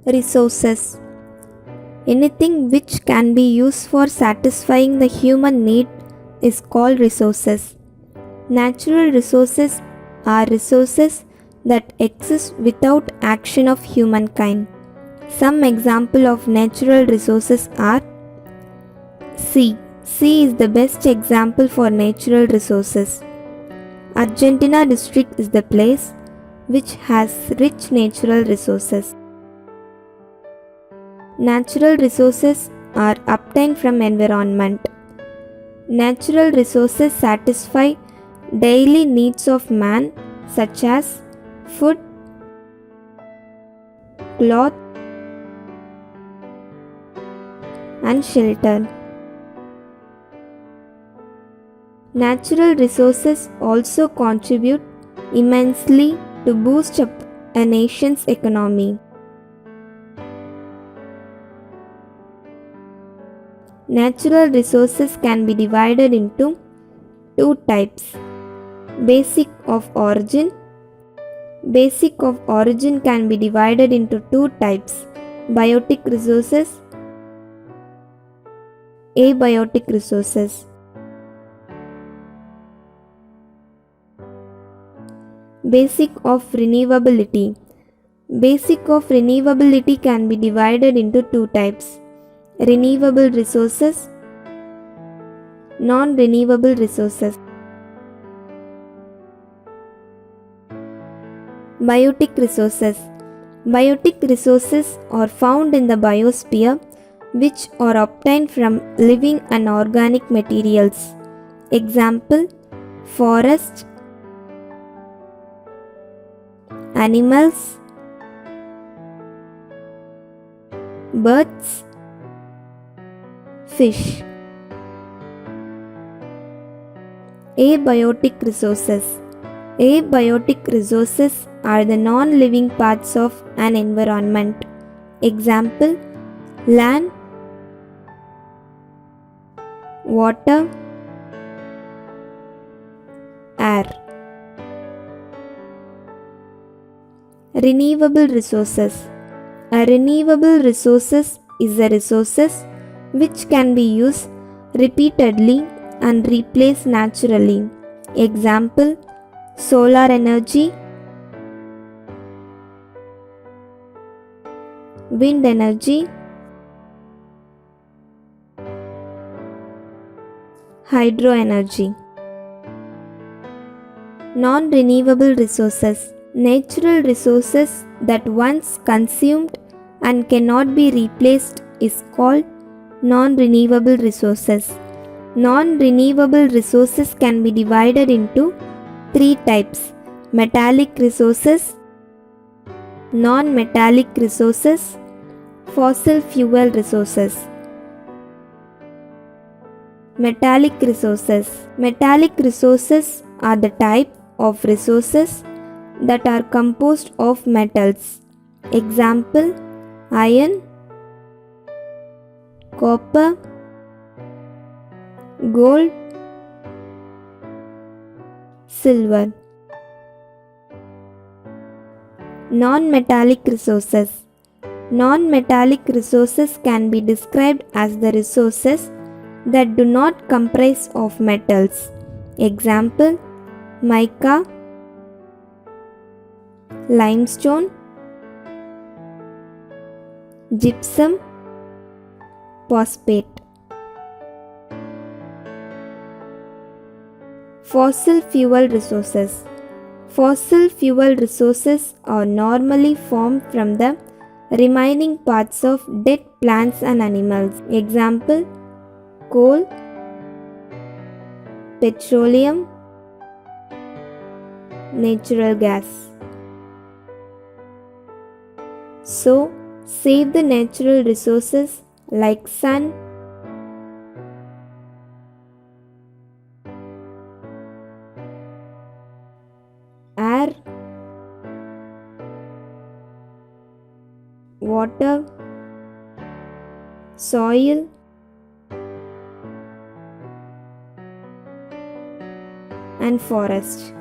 Resources. Anything which can be used for satisfying the human need is called resources. Natural resources are resources that exist without action of humankind. Some example of natural resources are sea. Sea is the best example for natural resources. Argentina district is the place which has rich natural resources. Natural resources are obtained from environment. Natural resources satisfy daily needs of man such as food, cloth, and shelter. Natural resources also contribute immensely to boost up a nation's economy. Natural resources can be divided into two types. Basic of origin. Basic of origin can be divided into two types: biotic resources, abiotic resources. Basic of renewability. Basic of renewability can be divided into two types: renewable resources, non-renewable resources. Biotic resources. Biotic resources are found in the biosphere which are obtained from living and organic materials. Example: forest, animals, birds, fish. Abiotic resources. Abiotic resources are the non-living parts of an environment. Example: land, water, air. Renewable resources. A renewable resources is a resources which can be used repeatedly and replaced naturally. Example: solar energy, wind energy, hydro energy. Non-renewable resources. Natural resources that once consumed and cannot be replaced is called non-renewable resources. Non-renewable resources can be divided into three types: metallic resources, non-metallic resources, fossil fuel resources. Metallic resources. Metallic resources are the type of resources that are composed of metals. Example: iron, copper, gold, silver. Non-metallic resources. Non-metallic resources can be described as the resources that do not comprise of metals. Example: mica, limestone, gypsum, phosphate. Fossil fuel resources. Fossil fuel resources are normally formed from the remaining parts of dead plants and animals. Example: coal, petroleum, natural gas. So, save the natural resources like sun, air, water, soil, and forest.